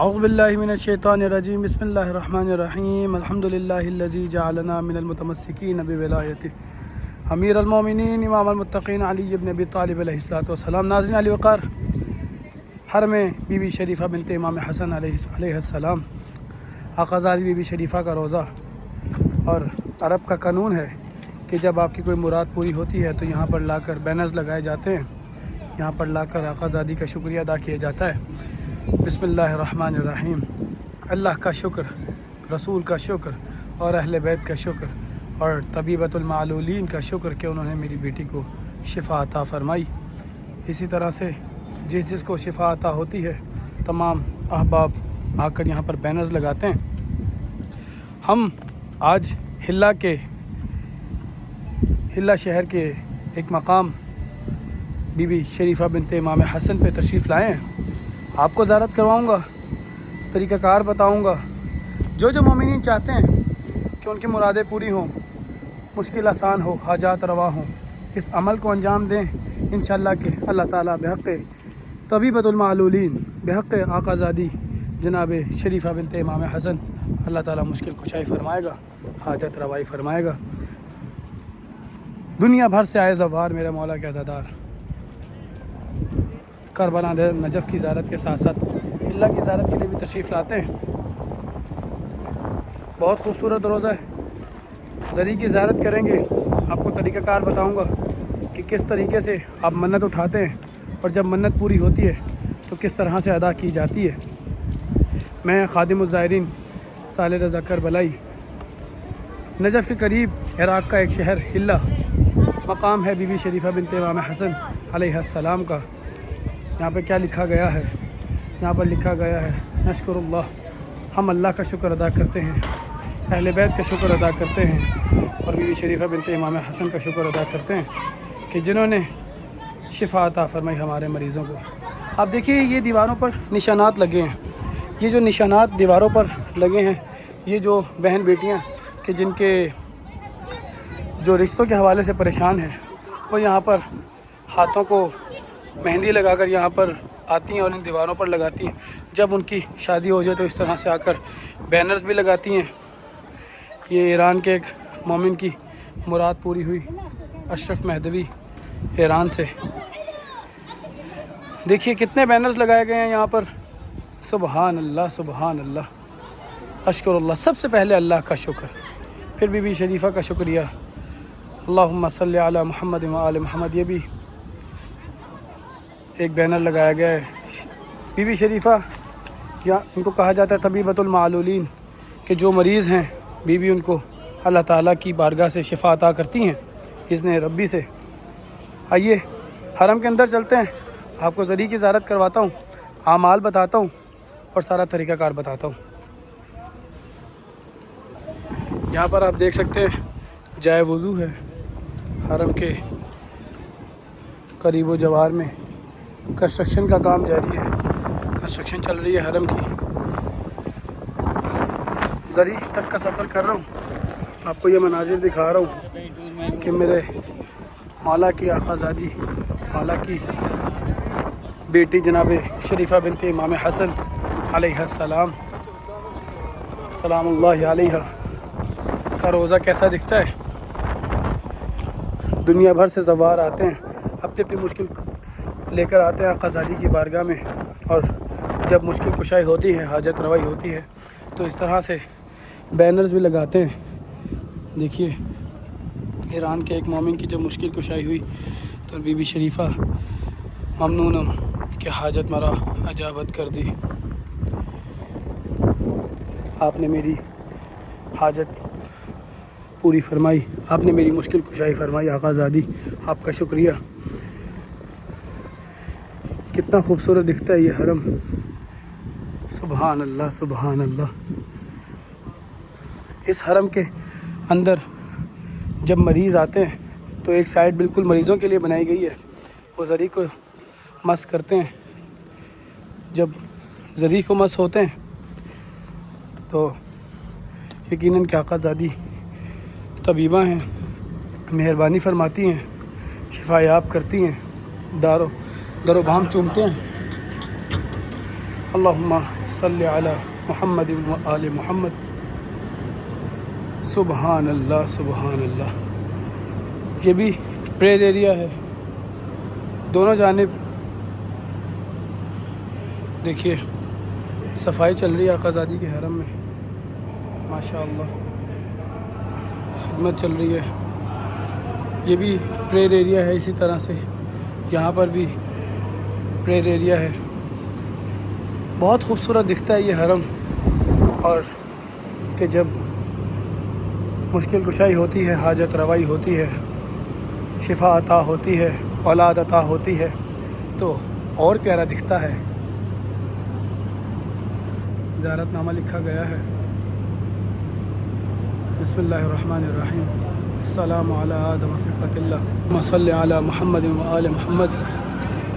اعوذ باللہ من الشیطان الرجیم بسم اللہ الرحمن الرحیم الحمدللہ الذی جعلنا من المتمسکین بولایتہ امیر المومنین امام المتقین علی بن ابی طالب علیہ السلام۔ ناظرین علی وقار، حرم بی بی شریفہ بنت امام حسن علیہ السلام، آقازادی بی بی شریفہ کا روضہ، اور عرب کا قانون ہے کہ جب آپ کی کوئی مراد پوری ہوتی ہے تو یہاں پر لا کر بینرز لگائے جاتے ہیں، یہاں پر لا کر آقازادی کا شکریہ ادا کیا جاتا ہے۔ بسم اللہ الرحمن الرحیم۔ اللہ کا شکر، رسول کا شکر اور اہل بیت کا شکر اور طبیبۃ المعلولین کا شکر کہ انہوں نے میری بیٹی کو شفا عطا فرمائی۔ اسی طرح سے جس کو شفا عطا ہوتی ہے تمام احباب آ کر یہاں پر بینرز لگاتے ہیں۔ ہم آج ہلا شہر کے ایک مقام بی بی شریفہ بنت امام حسن پہ تشریف لائے ہیں۔ آپ کو زیارت کرواؤں گا، طریقہ کار بتاؤں گا۔ جو مومنین چاہتے ہیں کہ ان کی مرادیں پوری ہوں، مشکل آسان ہو، حاجات روا ہوں، اس عمل کو انجام دیں انشاءاللہ کہ اللہ تعالیٰ بحق طبیبۃ المعلولین، بحق آقازادی جناب شریفہ بنت امام حسن، اللہ تعالیٰ مشکل کشائی فرمائے گا، حاجت روائی فرمائے گا۔ دنیا بھر سے آئے زوار میرے مولا کے عزادار کربلا نجف کی زیارت کے ساتھ ساتھ اللہ کی زیارت کے لیے بھی تشریف لاتے ہیں۔ بہت خوبصورت روضہ ہے، زری کی زیارت کریں گے، آپ کو طریقہ کار بتاؤں گا کہ کس طریقے سے آپ منت اٹھاتے ہیں اور جب منت پوری ہوتی ہے تو کس طرح سے ادا کی جاتی ہے۔ میں خادم الزائرین صالح رضا کربلائی، نجف کے قریب عراق کا ایک شہر ہلا مقام ہے بی بی شریفہ بنت امام حسن علیہ السلام کا۔ یہاں پہ کیا لکھا گیا ہے؟ یہاں پر لکھا گیا ہے نشکر اللہ، ہم اللہ کا شکر ادا کرتے ہیں، اہل بیت کا شکر ادا کرتے ہیں اور بی بی شریفہ بنت امام حسن کا شکر ادا کرتے ہیں کہ جنہوں نے شفا عطا فرمائی ہمارے مریضوں کو۔ آپ دیکھیے یہ دیواروں پر نشانات لگے ہیں، یہ جو نشانات دیواروں پر لگے ہیں، یہ جو بہن بیٹیاں کہ جن کے جو رشتوں کے حوالے سے پریشان ہیں، وہ یہاں پر ہاتھوں کو مہندی لگا کر یہاں پر آتی ہیں اور ان دیواروں پر لگاتی ہیں۔ جب ان کی شادی ہو جائے تو اس طرح سے آ کر بینرز بھی لگاتی ہیں۔ یہ ایران کے ایک مومن کی مراد پوری ہوئی، اشرف مہدوی ایران سے۔ دیکھیے کتنے بینرز لگائے گئے ہیں یہاں پر، سبحان اللہ سبحان اللہ، اشکر اللہ۔ سب سے پہلے اللہ کا شکر، پھر بی بی شریفہ کا شکریہ، اللہم صلی علی محمد و آل محمد۔ یہ بھی ایک بینر لگایا گیا ہے۔ بی بی شریفہ یا ان کو کہا جاتا ہے طبیبۃ المعلولین، کہ جو مریض ہیں بی بی ان کو اللہ تعالیٰ کی بارگاہ سے شفا عطا کرتی ہیں اذن ربی سے۔ آئیے حرم کے اندر چلتے ہیں، آپ کو زری کی زیارت کرواتا ہوں، اعمال بتاتا ہوں اور سارا طریقہ کار بتاتا ہوں۔ یہاں پر آپ دیکھ سکتے ہیں جائے وضو ہے، حرم کے قریب و جوار میں کنسٹرکشن کا کام جاری ہے، کنسٹرکشن چل رہی ہے حرم کی۔ زری تک کا سفر کر رہا ہوں، آپ کو یہ مناظر دکھا رہا ہوں کہ میرے مولا کی آقازادی، مولا کی بیٹی جناب شریفہ بنت امام حسن علیہ السلام سلام اللہ علیہ کا روضہ کیسا دکھتا ہے۔ دنیا بھر سے زوار آتے ہیں، اپنی اپنی مشکل لے کر آتے ہیں آقازادی کی بارگاہ میں، اور جب مشکل کشائی ہوتی ہے، حاجت روائی ہوتی ہے تو اس طرح سے بینرز بھی لگاتے ہیں۔ دیکھیے ایران کے ایک مومن کی جب مشکل کشائی ہوئی تو بی بی شریفہ ممنونم کہ حاجت مرا اجابت کر دی، آپ نے میری حاجت پوری فرمائی، آپ نے میری مشکل کشائی فرمائی آقازادی، آپ کا شکریہ۔ کتنا خوبصورت دکھتا ہے یہ حرم، سبحان اللہ سبحان اللہ۔ اس حرم کے اندر جب مریض آتے ہیں تو ایک سائڈ بالکل مریضوں کے لیے بنائی گئی ہے، وہ زری کو مس کرتے ہیں۔ جب زری کو مس ہوتے ہیں تو یقیناً کہ آقازادی طبیبہ ہیں، مہربانی فرماتی ہیں، شفا یاب کرتی ہیں، در و بام چومتے ہیں اللہم صلی علی محمد و آل محمد. سبحان اللہ سبحان اللہ. یہ بھی پریئر ایریا ہے. دونوں جانب دیکھیے صفائی چل رہی ہے آقازادی کے حرم میں. ماشاء اللہ خدمت چل رہی ہے. یہ بھی پریئر ایریا ہے. اسی طرح سے یہاں پر بھی پریئر ایریا ہے. بہت خوبصورت دکھتا ہے یہ حرم. اور کہ جب مشکل کشائی ہوتی ہے، حاجت روائی ہوتی ہے، شفا عطا ہوتی ہے، اولاد عطا ہوتی ہے تو اور پیارا دکھتا ہے. زیارت نامہ لکھا گیا ہے. بسم اللہ الرحمن الرحیم. السلام علی آدم صفۃ اللہ. اللہم صلی علی محمد و آل محمد.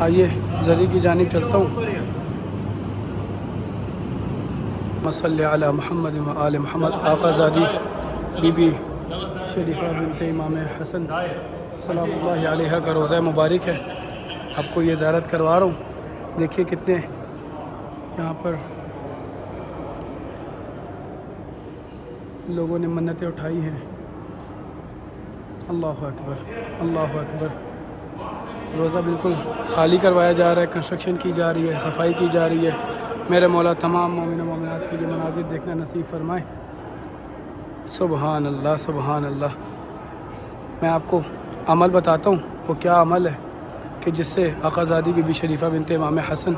آئیے زری کی جانب چلتا ہوں. صلی علی محمد و آل محمد. آقازادی بی بی شریفہ بنت امام حسن سلام اللہ علیہ کا روضہ مبارک ہے. آپ کو یہ زیارت کروا رہا ہوں. دیکھیے کتنے یہاں پر لوگوں نے منتیں اٹھائی ہیں. اللہ اکبر اللہ اکبر. روزہ بالکل خالی کروایا جا رہا ہے. کنسٹرکشن کی جا رہی ہے، صفائی کی جا رہی ہے. میرے مولا تمام مومن و مومنات کے لیے مناظر دیکھنا نصیب فرمائے. سبحان اللہ سبحان اللہ. میں آپ کو عمل بتاتا ہوں. وہ کیا عمل ہے کہ جس سے آقازادی بی بی شریفہ بنت امام حسن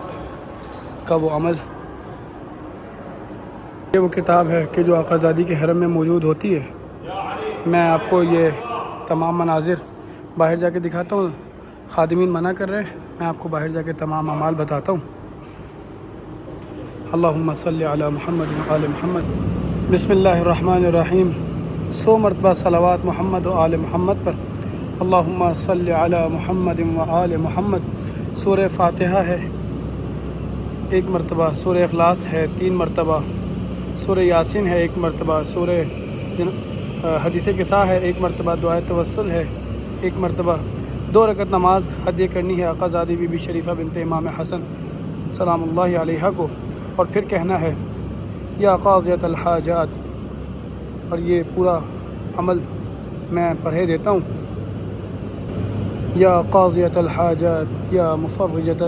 کا وہ عمل. یہ وہ کتاب ہے کہ جو آقازادی کے حرم میں موجود ہوتی ہے. میں آپ کو یہ تمام مناظر باہر جا کے دکھاتا ہوں. خادمین منع کر رہے ہیں. میں آپ کو باہر جا کے تمام اعمال بتاتا ہوں. اللہم صلی علی محمد و آل محمد. بسم اللہ الرحمن الرحیم. 100 مرتبہ صلوات محمد و آل محمد پر. اللہم صلی علی محمد و آل محمد. سورہ فاتحہ ہے 1 مرتبہ. سورہ اخلاص ہے 3 مرتبہ. سورہ یاسین ہے 1 مرتبہ. سورہ حدیث قصہ ہے 1 مرتبہ. دعائے توسل ہے 1 مرتبہ. 2 رکعت نماز ہدیہ کرنی ہے آقازادی بی بی شریفہ بنت امام حسن سلام اللہ علیہ کو. اور پھر کہنا ہے یا قاضیۃ الحاجات. اور یہ پورا عمل میں پڑھے دیتا ہوں. یا قاضیۃ الحاجات یا مفرجۃ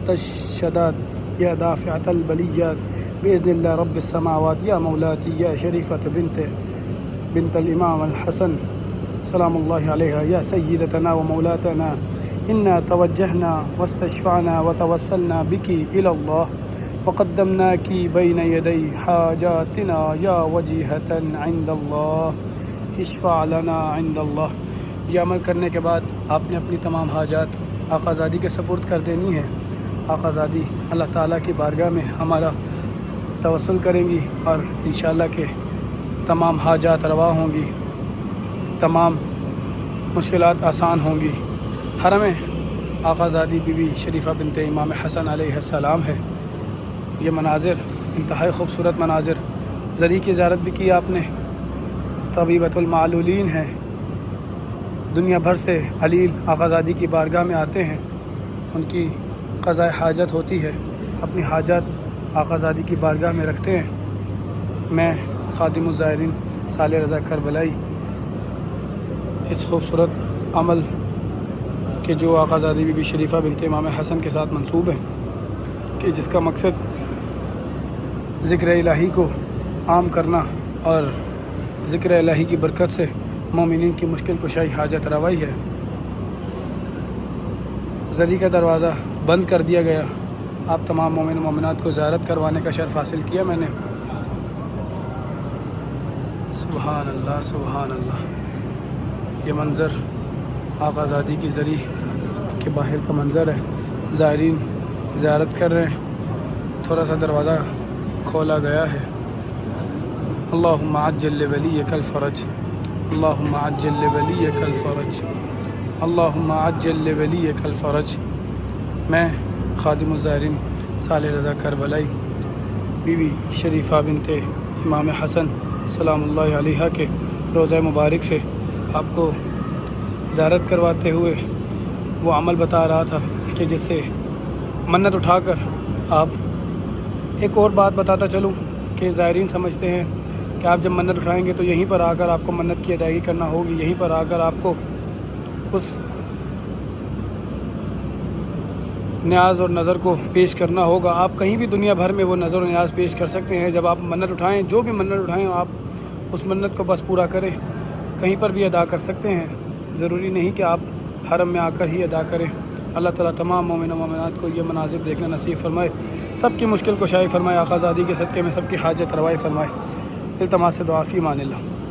الشدات یا دافعۃ البلیات باذن اللہ رب السماوات. یا مولاتی یا شریفۃ بنت الامام الحسن سلام اللہ علیہ. یا سیدتنا و مولاتنا انا توجہنا واستشفعنا وتوسلنا بکی الی اللہ وقدمناکی بین یدی حاجاتنا یا وجیہۃ عند اللہ اشفع لنا عند اللہ. یہ عمل کرنے کے بعد آپ نے اپنی تمام حاجات آقازادی کے سپرد کر دینی ہے. آقازادی اللہ تعالیٰ کی بارگاہ میں ہمارا توسل کریں گی اور انشاءاللہ کہ تمام حاجات روا ہوں گی، تمام مشکلات آسان ہوں گی. حرم آقازادی بی بی شریفہ بنت امام حسن علیہ السلام ہے. یہ مناظر انتہائی خوبصورت مناظر. زری کی زیارت بھی کی آپ نے. طبیبۃ المعلولین ہے. دنیا بھر سے علیل آقازادی کی بارگاہ میں آتے ہیں. ان کی قضاء حاجت ہوتی ہے. اپنی حاجات آقازادی کی بارگاہ میں رکھتے ہیں. میں خادم الزائرین صالح رضا کربلائی اس خوبصورت عمل کہ جو آقازادی بی بی شریفہ بنت امام حسن کے ساتھ منسوب ہے کہ جس کا مقصد ذکر الہی کو عام کرنا اور ذکر الہی کی برکت سے مومنین کی مشکل کشائی حاجت روائی ہے. زری کا دروازہ بند کر دیا گیا. آپ تمام مومن و مومنات کو زیارت کروانے کا شرف حاصل کیا میں نے. سبحان اللہ سبحان اللہ. یہ منظر آقازادی کی زری کے باہر کا منظر ہے. زائرین زیارت کر رہے ہیں. تھوڑا سا دروازہ کھولا گیا ہے. اللہم عجل لولیک الفرج. اللہم عجل لولیک الفرج. اللہم عجل لولیک الفرج. میں خادم الزائرین صالح رضا کربلائی بی بی شریفہ بنت امام حسن سلام اللہ علیہ کے روضہ مبارک سے آپ کو زیارت کرواتے ہوئے وہ عمل بتا رہا تھا کہ جس سے منت اٹھا کر آپ ایک اور بات بتاتا چلوں کہ زائرین سمجھتے ہیں کہ آپ جب منت اٹھائیں گے تو یہیں پر آ کر آپ کو منت کی ادائیگی کرنا ہوگی، یہیں پر آ کر آپ کو اس نیاز اور نظر کو پیش کرنا ہوگا۔ آپ کہیں بھی دنیا بھر میں وہ نظر و نیاز پیش کر سکتے ہیں۔ جب آپ منت اٹھائیں، جو بھی منت اٹھائیں، آپ اس منت کو بس پورا کریں، کہیں پر بھی ادا کر سکتے ہیں، ضروری نہیں کہ آپ حرم میں آ کر ہی ادا کریں۔ اللہ تعالیٰ تمام مومن و مومنات کو یہ مناظر دیکھنا نصیب فرمائے، سب کی مشکل کشائی فرمائے، آقا زادی کے صدقے میں سب کی حاجت روائی فرمائے۔ التماس سے دعا فی امان اللہ۔